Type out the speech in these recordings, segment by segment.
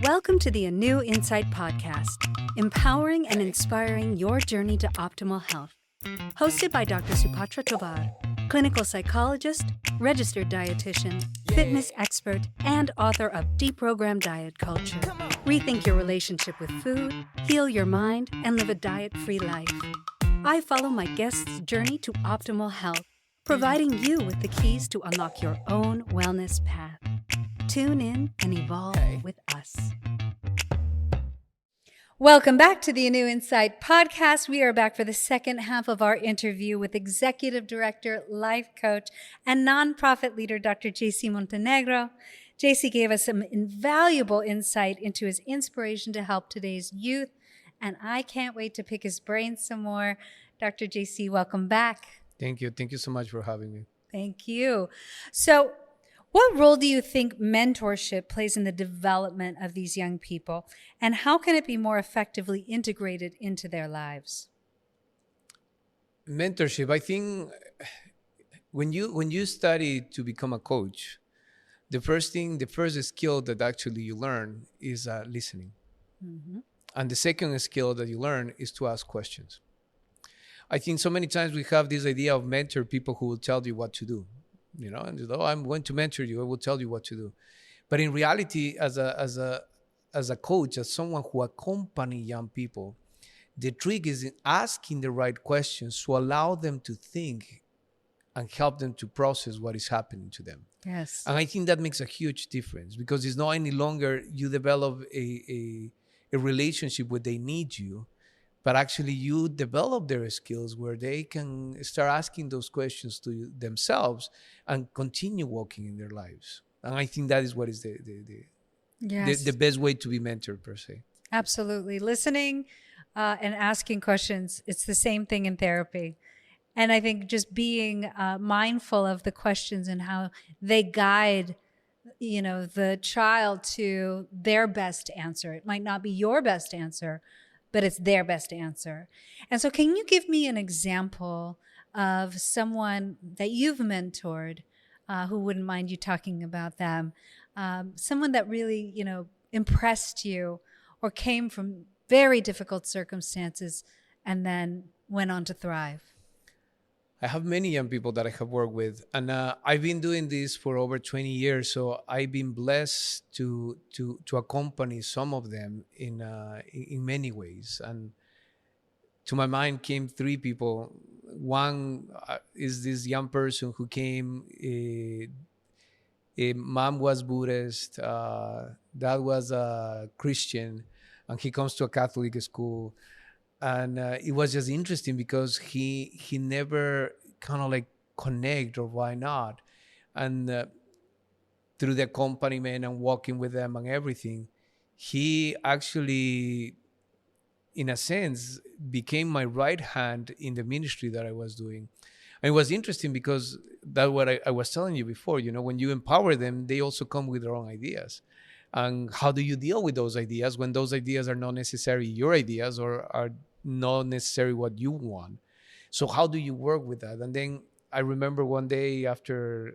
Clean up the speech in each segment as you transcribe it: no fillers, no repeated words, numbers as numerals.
Welcome to the ANEW Insight Podcast, empowering and inspiring your journey to optimal health. Hosted by Dr. Supatra Tovar, clinical psychologist, registered dietitian, fitness expert, and author of Deprogram Diet Culture. Rethink your relationship with food, heal your mind, and live a diet-free life. I follow my guests' journey to optimal health, providing you with the keys to unlock your own wellness path. Tune in and evolve with us. Welcome back to the ANEW Insight Podcast. We are back for the second half of our interview with Executive Director, Life Coach, and Nonprofit Leader, Dr. JC Montenegro. JC gave us some invaluable insight into his inspiration to help today's youth, and I can't wait to pick his brains some more. Dr. JC, welcome back. Thank you. Thank you so much for having me. Thank you. So, what role do you think mentorship plays in the development of these young people, and how can it be more effectively integrated into their lives? Mentorship, I think when you study to become a coach, the first skill that actually you learn is listening. Mm-hmm. And the second skill that you learn is to ask questions. I think so many times we have this idea of mentor people who will tell you what to do. You know, and I'm going to mentor you. I will tell you what to do. But in reality, as a coach, as someone who accompanies young people, the trick is in asking the right questions to allow them to think and help them to process what is happening to them. Yes. And I think that makes a huge difference, because it's not any longer you develop a relationship where they need you, but actually you develop their skills where they can start asking those questions to themselves and continue walking in their lives. And I think that is what is the best way to be mentored, per se. Absolutely. Listening and asking questions, it's the same thing in therapy. And I think just being mindful of the questions and how they guide, the child to their best answer. It might not be your best answer, but it's their best answer. And so can you give me an example of someone that you've mentored, who wouldn't mind you talking about them, someone that really, impressed you or came from very difficult circumstances and then went on to thrive? I have many young people that I have worked with, and I've been doing this for over 20 years. So I've been blessed to accompany some of them in many ways. And to my mind came three people. One is this young person who came. Mom was Buddhist, dad was a Christian, and he comes to a Catholic school. And it was just interesting because he never kind of like connect, or why not? And through the accompaniment and walking with them and everything, he actually, in a sense, became my right hand in the ministry that I was doing. And it was interesting because that's what I was telling you before. When you empower them, they also come with their own ideas. And how do you deal with those ideas when those ideas are not necessarily your ideas or are not necessarily what you want? So how do you work with that? And then I remember one day after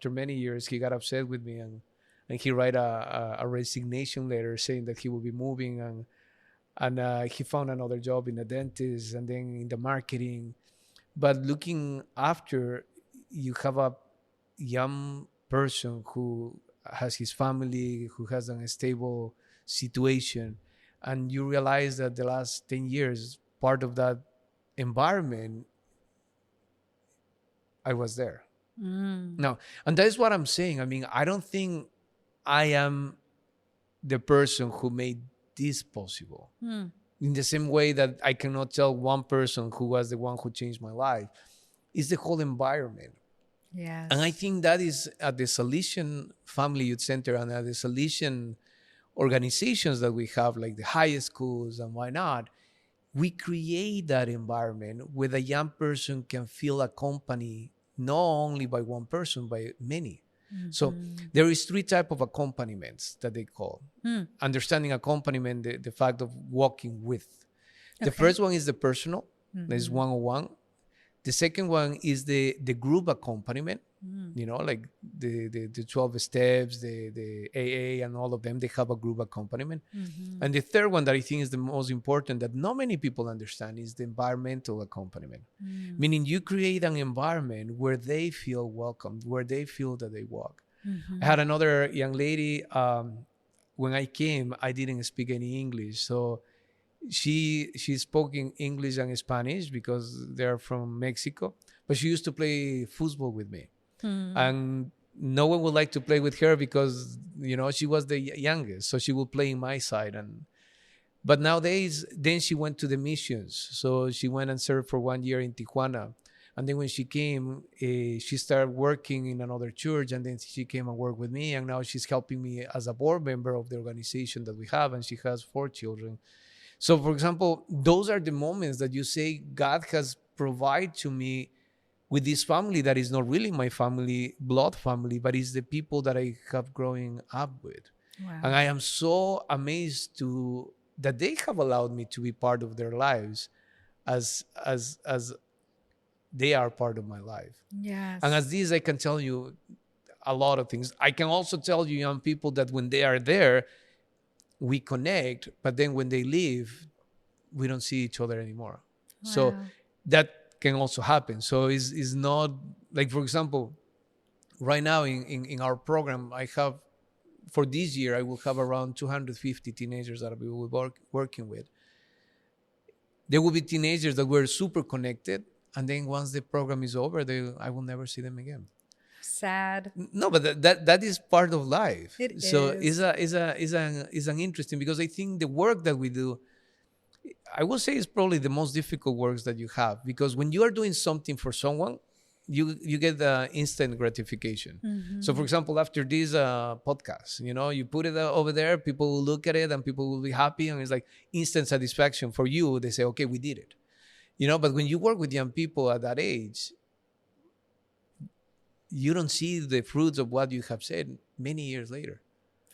many years, he got upset with me and he wrote a resignation letter saying that he will be moving, and he found another job in a dentist and then in the marketing. But looking after, you have a young person who has his family, who has a stable situation, and you realize that the last 10 years, part of that environment, I was there. Now, and that is what I'm saying. I mean, I don't think I am the person who made this possible. In the same way that I cannot tell one person who was the one who changed my life. It's the whole environment. Yes. And I think that is at the Salesian Family Youth Center and at the Salesian organizations that we have, like the high schools and why not, we create that environment where the young person can feel accompanied not only by one person, by many. Mm-hmm. So there is three types of accompaniments that they call. Understanding accompaniment, the fact of walking with. The first one is the personal, that is one-on-one. The second one is the group accompaniment, You know, like the 12 steps, the AA and all of them, they have a group accompaniment. And the third one that I think is the most important that not many people understand is the environmental accompaniment. Meaning you create an environment where they feel welcome, where they feel that they walk. I had another young lady, when I came, I didn't speak any English. So she spoke in English and Spanish because they're from Mexico, but she used to play football with me. And no one would like to play with her because, you know, she was the youngest. So she would play in my side. But nowadays, then she went to the missions. So she went and served for 1 year in Tijuana. And then when she came, she started working in another church. And then she came and worked with me. And now she's helping me as a board member of the organization that we have. And she has 4 children. So, for example, those are the moments that you say God has provided to me with this family that is not really my family, blood family, but is the people that I have growing up with. Wow. And I am so amazed that they have allowed me to be part of their lives as they are part of my life. Yes. And as this, I can tell you a lot of things. I can also tell you young people that when they are there, we connect, but then when they leave, we don't see each other anymore. Wow. So that can also happen. So it's not like, for example, right now in our program, I have, for this year, I will have around 250 teenagers that we will be working with. There will be teenagers that were super connected, and then once the program is over, I will never see them again. Sad. No, but that is part of life. It so is. It's an interesting, because I think the work that we do, I will say, is probably the most difficult works that you have, because when you are doing something for someone, you get the instant gratification. So, for example, after this podcast, you know, you put it over there, people will look at it and people will be happy, and it's like instant satisfaction for you. They say, okay, we did it. You know, but when you work with young people at that age, you don't see the fruits of what you have said many years later.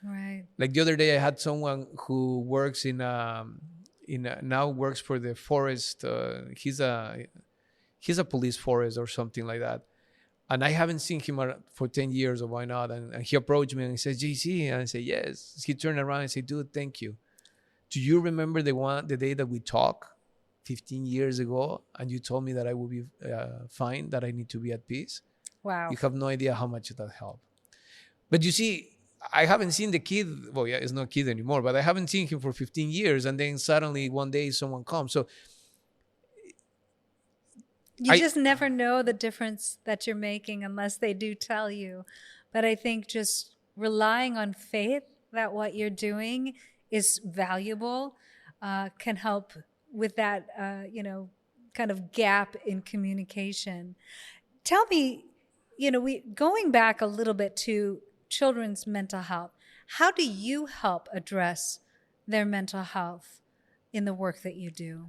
Right. Like the other day, I had someone who works now works for the forest. He's a police forest or something like that. And I haven't seen him for 10 years, or why not? And he approached me and he said, JC, and I said, yes. He turned around and said, dude, thank you. Do you remember the day that we talked 15 years ago, and you told me that I will be fine, that I need to be at peace? Wow. You have no idea how much that helped. But you see, I haven't seen the kid. Well, yeah, it's not a kid anymore, but I haven't seen him for 15 years. And then suddenly one day someone comes. So you just never know the difference that you're making unless they do tell you. But I think just relying on faith that what you're doing is valuable can help with that, kind of gap in communication. Tell me, going back a little bit to children's mental health, how do you help address their mental health in the work that you do?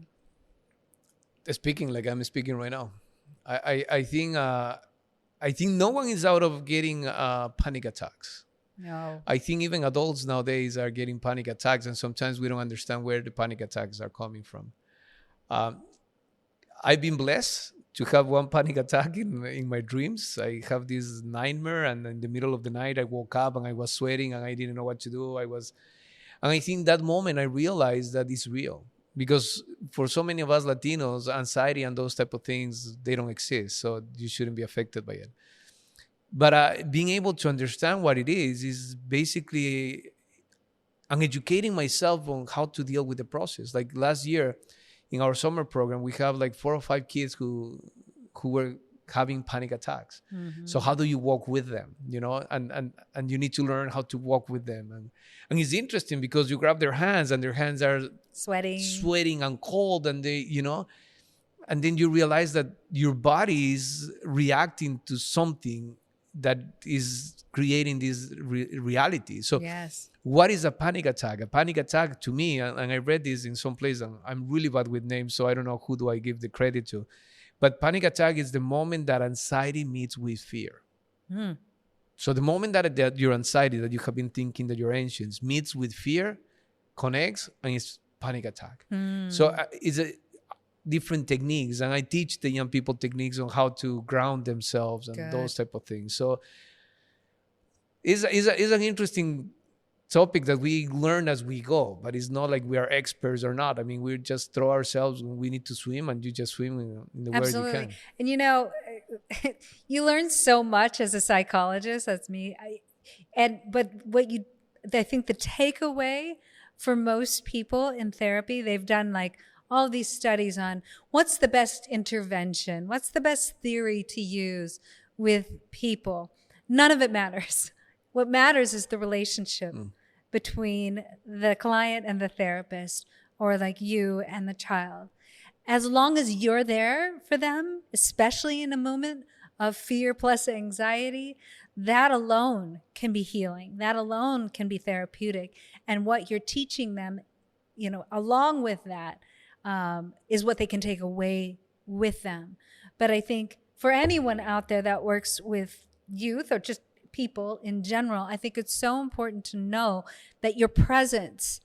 Speaking like I'm speaking right now, I think no one is out of getting panic attacks. No. I think even adults nowadays are getting panic attacks, and sometimes we don't understand where the panic attacks are coming from. I've been blessed to have one panic attack in my dreams. I have this nightmare, and in the middle of the night, I woke up and I was sweating and I didn't know what to do. And I think that moment I realized that it's real, because for so many of us Latinos, anxiety and those type of things, they don't exist. So you shouldn't be affected by it. But being able to understand what it is basically, I'm educating myself on how to deal with the process. Like last year in our summer program, we have like 4 or 5 kids who were having panic attacks. So how do you walk with them, and you need to learn how to walk with them. And it's interesting because you grab their hands and their hands are sweating and cold, and they, and then you realize that your body is reacting to something that is creating this reality. So yes. What is a panic attack? A panic attack to me, and I read this in some place, and I'm really bad with names, so I don't know who do I give the credit to. But panic attack is the moment that anxiety meets with fear. So the moment that your anxiety, that you have been thinking that you're anxious, meets with fear, connects, and it's panic attack. So different techniques, and I teach the young people techniques on how to ground themselves and those type of things. So it's an interesting topic that we learn as we go, but it's not like we are experts or not. I mean, we just throw ourselves when we need to swim, and you just swim in the way you can. And you know, you learn so much as a psychologist. That's me. But I think the takeaway for most people in therapy, they've done like all these studies on what's the best intervention, what's the best theory to use with people. None of it matters. What matters is the relationship between the client and the therapist, or like you and the child. As long as you're there for them, especially in a moment of fear plus anxiety, that alone can be healing. That alone can be therapeutic. And what you're teaching them, you know, along with that, is what they can take away with them. But I think for anyone out there that works with youth or just people in general, I think it's so important to know that your presence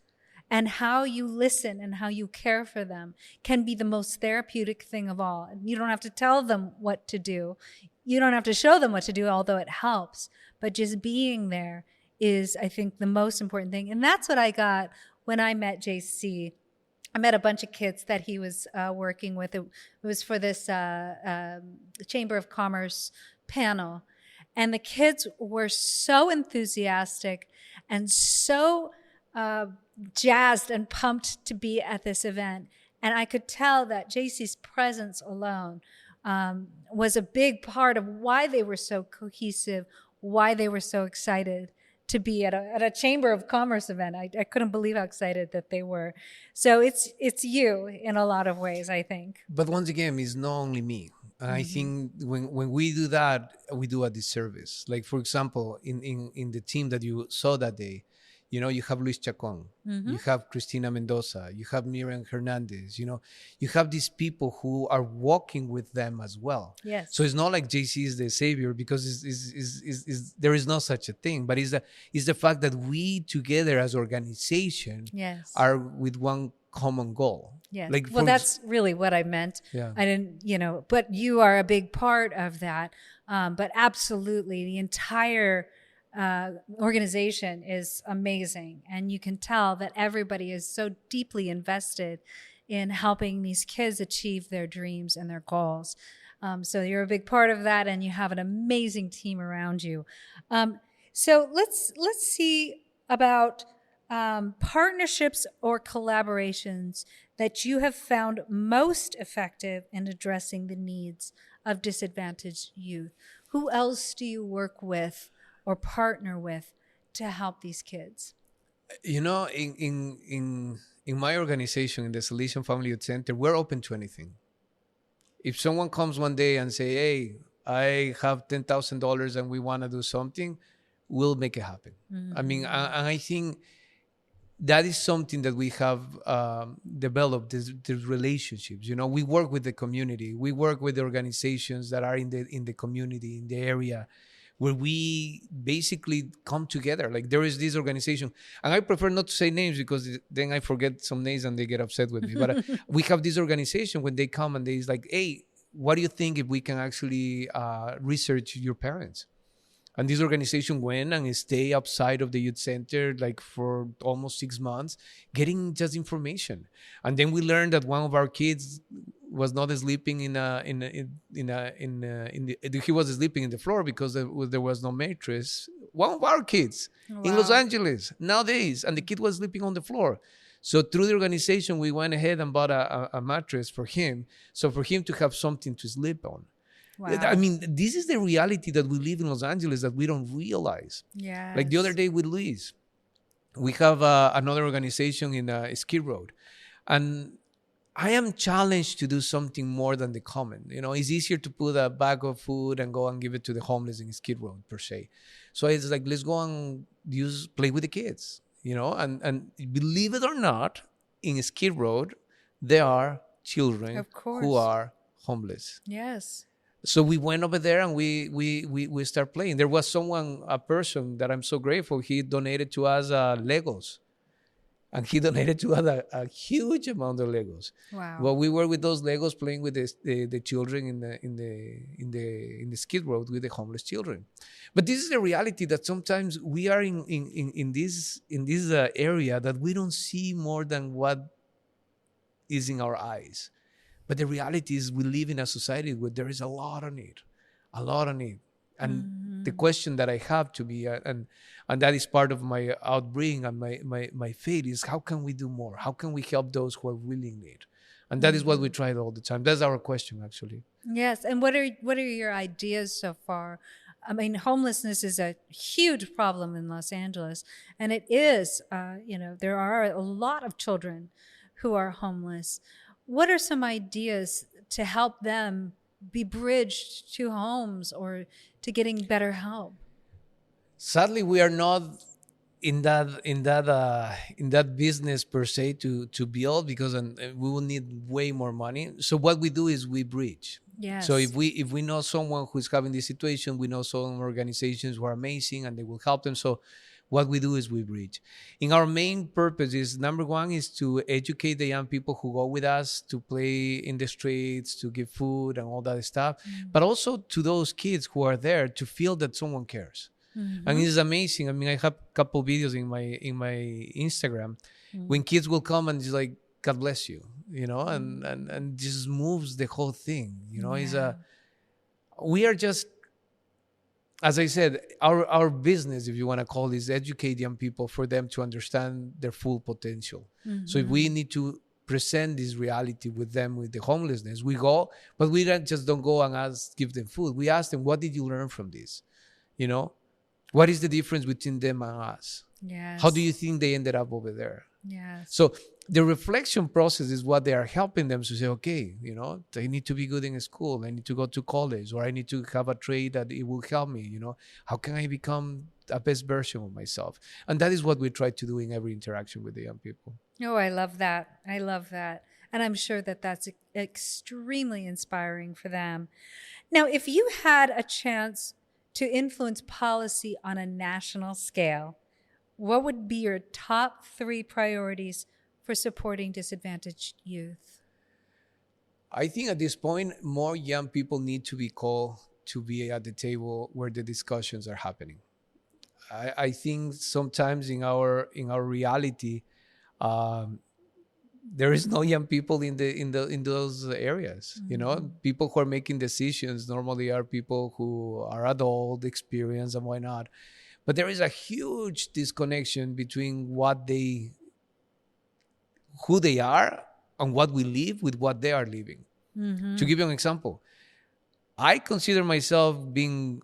and how you listen and how you care for them can be the most therapeutic thing of all. You don't have to tell them what to do. You don't have to show them what to do, although it helps. But just being there is, I think, the most important thing. And that's what I got when I met JC. I met a bunch of kids that he was working with. It was for this Chamber of Commerce panel. And the kids were so enthusiastic and so jazzed and pumped to be at this event. And I could tell that JC's presence alone was a big part of why they were so cohesive, why they were so excited to be at a Chamber of Commerce event. I couldn't believe how excited that they were. So it's you in a lot of ways, I think. But once again, it's not only me. And I think when we do that, we do a disservice. Like, for example, in the team that you saw that day, you know, you have Luis Chacon, you have Cristina Mendoza, you have Miriam Hernandez, you know, you have these people who are walking with them as well. Yes. So it's not like JC is the savior, because there is no such a thing, but it's the fact that we together as organization are with one common goal. Yeah. Like, well, that's really what I meant. Yeah. I didn't, you know, but you are a big part of that. But absolutely, the entire organization is amazing. And you can tell that everybody is so deeply invested in helping these kids achieve their dreams and their goals. So you're a big part of that, and you have an amazing team around you. So let's see about partnerships or collaborations that you have found most effective in addressing the needs of disadvantaged youth. Who else do you work with or partner with to help these kids? You know, in my organization, in the Salesian Family Center, we're open to anything. If someone comes one day and say, hey, I have $10,000 and we want to do something, we'll make it happen. I mean, and I think that is something that we have developed, the relationships. You know, we work with the community. We work with the organizations that are in the community, in the area, where we basically come together. Like, there is this organization, and I prefer not to say names because then I forget some names and they get upset with me. But we have this organization when they come and they're like, hey, what do you think if we can actually research your parents? And this organization went and stayed outside of the youth center like for almost 6 months, getting just information. And then we learned that one of our kids was not sleeping he was sleeping in the floor because there was no mattress. One of our kids in Los Angeles nowadays, and the kid was sleeping on the floor. So through the organization, we went ahead and bought a mattress for him, so for him to have something to sleep on. Wow. I mean, this is the reality that we live in Los Angeles that we don't realize. Yeah. Like the other day with Luis, we have another organization in Skid Road, and I am challenged to do something more than the common. You know, it's easier to put a bag of food and go and give it to the homeless in Skid Row per se. So it's like, let's go and play with the kids, you know, and believe it or not, in Skid Row, there are children who are homeless. Yes. So we went over there and we start playing. There was a person that I'm so grateful, he donated to us Legos. And he donated to us a huge amount of Legos. Wow. Well, we were with those Legos playing with the children in the skid road with the homeless children. But this is the reality that sometimes we are in this area that we don't see more than what is in our eyes. But the reality is we live in a society where there is a lot of need. And the question that I have to be, and that is part of my outbringing and my faith, is how can we do more? How can we help those who are really in need? And that is what we try all the time. That's our question, actually. Yes. And what are your ideas so far? I mean, homelessness is a huge problem in Los Angeles, and it is, there are a lot of children who are homeless. What are some ideas to help them be bridged to homes or to getting better help? Sadly, we are not in that business per se to build, because we will need way more money. So what we do is we bridge. Yes. So if we know someone who's having this situation, we know some organizations who are amazing and they will help them. So what we do is we bridge. In our main purpose is, number one, is to educate the young people who go with us to play in the streets, to give food and all that stuff, but also to those kids who are there to feel that someone cares. And it is amazing. I mean, I have a couple videos in my Instagram when kids will come and just like, God bless you, and just moves the whole thing. We are just, as I said, our business, if you want to call it, is educate young people for them to understand their full potential. So if we need to present this reality with them, with the homelessness, we go, but we don't go and give them food. We ask them, what did you learn from this? What is the difference between them and us? Yes. How do you think they ended up over there? Yes. So the reflection process is what they are helping them to say, okay, they need to be good in school. I need to go to college, or I need to have a trade that it will help me. How can I become a best version of myself? And that is what we try to do in every interaction with the young people. Oh, I love that. And I'm sure that that's extremely inspiring for them. Now, if you had a chance to influence policy on a national scale, what would be your top 3 priorities for supporting disadvantaged youth? I think at this point, more young people need to be called to be at the table where the discussions are happening. I think sometimes in our reality, there is no young people in those areas. People who are making decisions normally are people who are adult, experienced, and whatnot. But there is a huge disconnection between who they are and what we live with what they are living. To give you an example, I consider myself being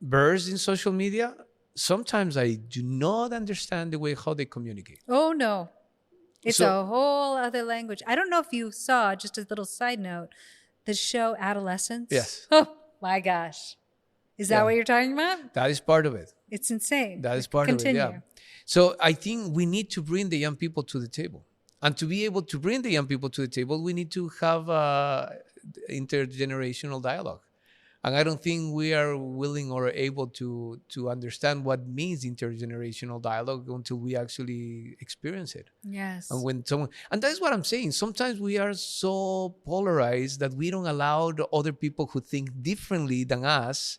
versed in social media. Sometimes I do not understand the way how they communicate. Oh, no. It's a whole other language. I don't know if you saw, just a little side note, the show Adolescence. Yes. Oh, my gosh. Is that what you're talking about? That is part of it. It's insane. That is part of it, yeah. So I think we need to bring the young people to the table. And to be able to bring the young people to the table, we need to have intergenerational dialogue. And I don't think we are willing or able to understand what means intergenerational dialogue until we actually experience it. Yes. And that's what I'm saying. Sometimes we are so polarized that we don't allow the other people who think differently than us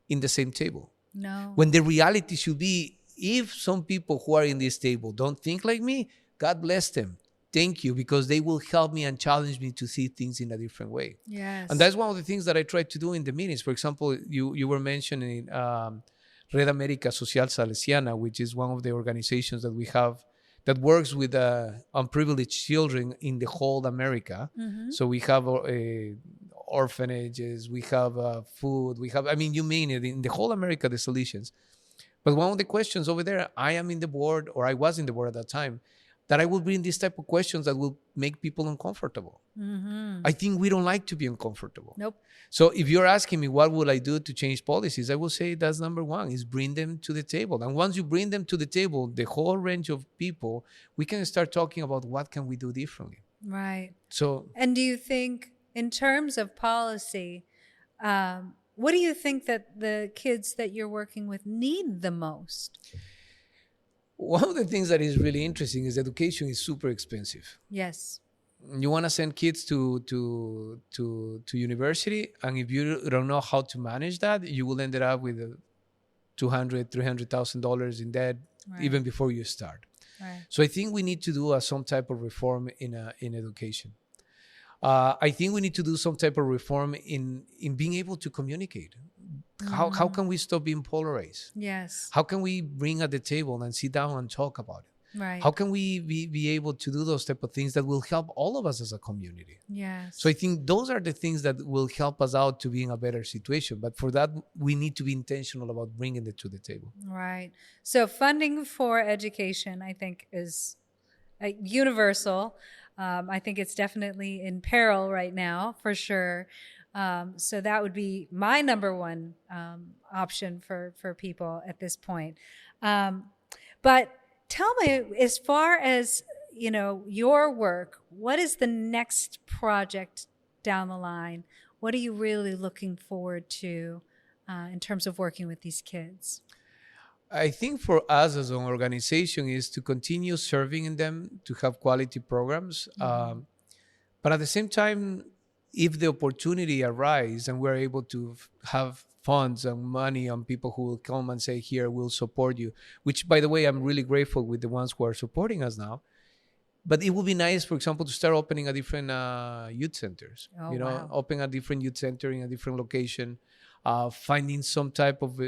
in the same table. No. When the reality should be, if some people who are in this table don't think like me, God bless them. Thank you, because they will help me and challenge me to see things in a different way. Yes. And that's one of the things that I try to do in the meetings. For example, you were mentioning Red America Social Salesiana, which is one of the organizations that we have that works with unprivileged children in the whole America. So we have orphanages, we have food, you mean it, in the whole America, the solutions. But one of the questions over there, I am in the board, or I was in the board at that time, that I will bring these type of questions that will make people uncomfortable. I think we don't like to be uncomfortable. Nope. So if you're asking me what would I do to change policies, I will say that's number one, is bring them to the table. And once you bring them to the table, the whole range of people, we can start talking about what can we do differently. Right. So, and do you think, in terms of policy, what do you think that the kids that you're working with need the most? one of the things that is really interesting is education is super expensive. Yes. You want to send kids to university, and if you don't know how to manage that, you will end up with $200,000-$300,000 in debt even before you start. Right. So I think we need to do some type of reform in education. I think we need to do some type of reform in being able to communicate. How can we stop being polarized? Yes. How can we bring at the table and sit down and talk about it? Right. How can we be able to do those type of things that will help all of us as a community? Yes. So I think those are the things that will help us out to be in a better situation. But for that, we need to be intentional about bringing it to the table. Right. So funding for education, I think, is universal. I think it's definitely in peril right now, for sure. So that would be my number one option for people at this point. But tell me, as far as, your work, what is the next project down the line? What are you really looking forward to in terms of working with these kids? I think for us as an organization is to continue serving them, to have quality programs. But at the same time, if the opportunity arises and we're able to have funds and money on people who will come and say, here, we'll support you, which, by the way, I'm really grateful with the ones who are supporting us now. But it would be nice, for example, to start opening a different youth centers, open a different youth center in a different location, finding some type of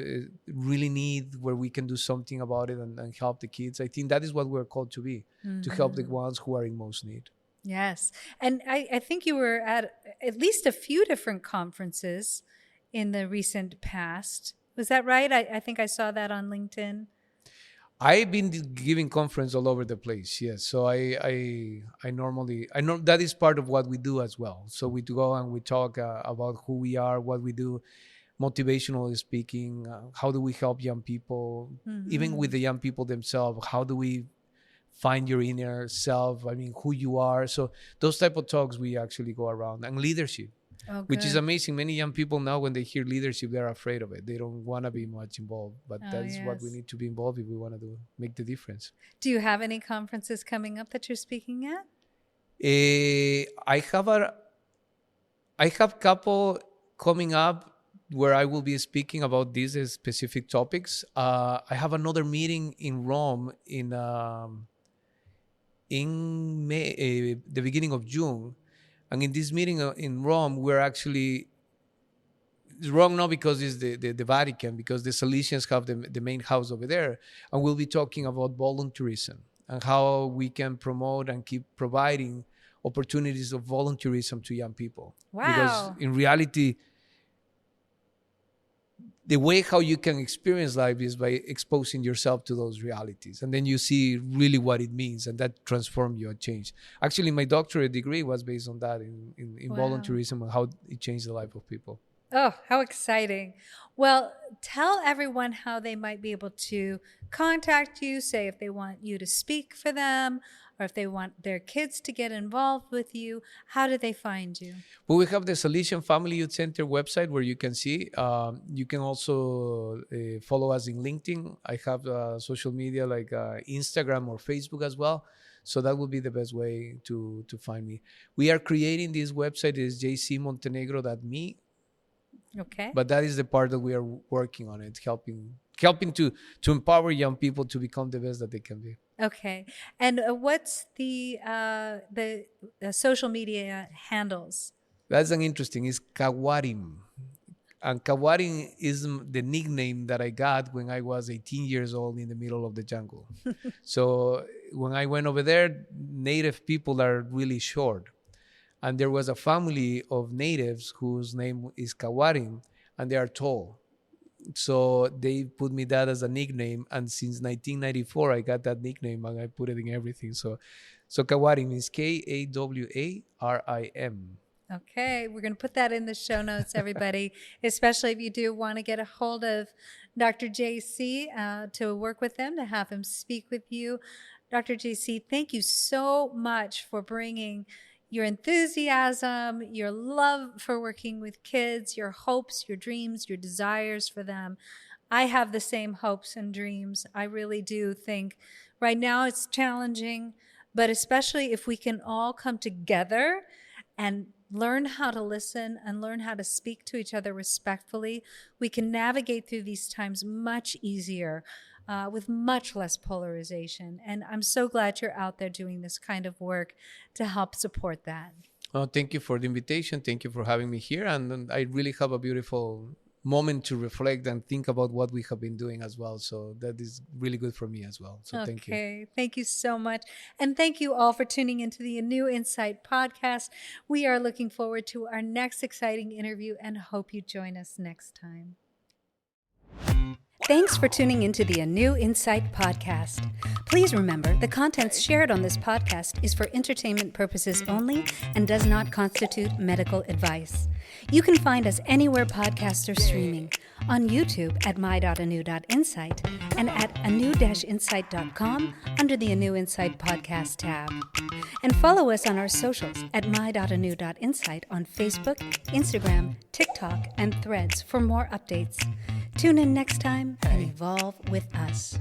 really need where we can do something about it and help the kids. I think that is what we're called to be, to help the ones who are in most need. Yes. And I think you were at least a few different conferences in the recent past. Was that right? I think I saw that on LinkedIn. I've been giving conference all over the place. Yes. So I know that is part of what we do as well. So we go and we talk about who we are, what we do, motivational speaking, how do we help young people, even with the young people themselves, how do we find your inner self, who you are. So those type of talks we actually go around. And leadership, which is amazing. Many young people now, when they hear leadership, they're afraid of it. They don't want to be much involved, but that is what we need to be involved if we want to make the difference. Do you have any conferences coming up that you're speaking at? I have couple coming up where I will be speaking about these specific topics. I have another meeting in Rome in May, the beginning of June. And in this meeting in Rome, we're actually, it's wrong not because it's the Vatican, because the Salesians have the main house over there. And we'll be talking about volunteerism and how we can promote and keep providing opportunities of volunteerism to young people. Wow. Because in reality, the way how you can experience life is by exposing yourself to those realities. And then you see really what it means, and that transforms you and change. Actually, my doctorate degree was based on that in volunteerism and how it changed the life of people. Oh, how exciting. Well, tell everyone how they might be able to contact you, say if they want you to speak for them, or if they want their kids to get involved with you. How do they find you? Well, we have the Salesian Family Center website where you can see. You can also follow us in LinkedIn. I have social media like Instagram or Facebook as well. So that would be the best way to find me. We are creating this website. It is jcmontenegro.me. Okay. But that is the part that we are working on it, helping to empower young people to become the best that they can be. Okay. And what's the social media handles? That's an interesting. It's Kawarim. And Kawarim is the nickname that I got when I was 18 years old in the middle of the jungle. So when I went over there, native people are really short. And there was a family of natives whose name is Kawarim, and they are tall. So they put me that as a nickname. And since 1994, I got that nickname and I put it in everything. So Kawarim is Kawarim. Okay, we're going to put that in the show notes, everybody, especially if you do want to get a hold of Dr. JC to work with him, to have him speak with you. Dr. JC, thank you so much for bringing your enthusiasm, your love for working with kids, your hopes, your dreams, your desires for them I have the same hopes and dreams. I really do think right now it's challenging, but especially if we can all come together and learn how to listen and learn how to speak to each other respectfully, we can navigate through these times much easier, with much less polarization. And I'm so glad you're out there doing this kind of work to help support that. Oh, thank you for the invitation. Thank you for having me here. And I really have a beautiful moment to reflect and think about what we have been doing as well. So that is really good for me as well. So thank you. Okay, thank you so much. And thank you all for tuning into the ANEW Insight Podcast. We are looking forward to our next exciting interview and hope you join us next time. Thanks for tuning into the ANEW Insight Podcast. Please remember, the contents shared on this podcast is for entertainment purposes only and does not constitute medical advice. You can find us anywhere podcasts are streaming, on YouTube at my.anew.insight and at anew-insight.com under the ANEW Insight Podcast tab. And follow us on our socials at my.anew.insight on Facebook, Instagram, TikTok, and Threads for more updates. Tune in next time and evolve with us.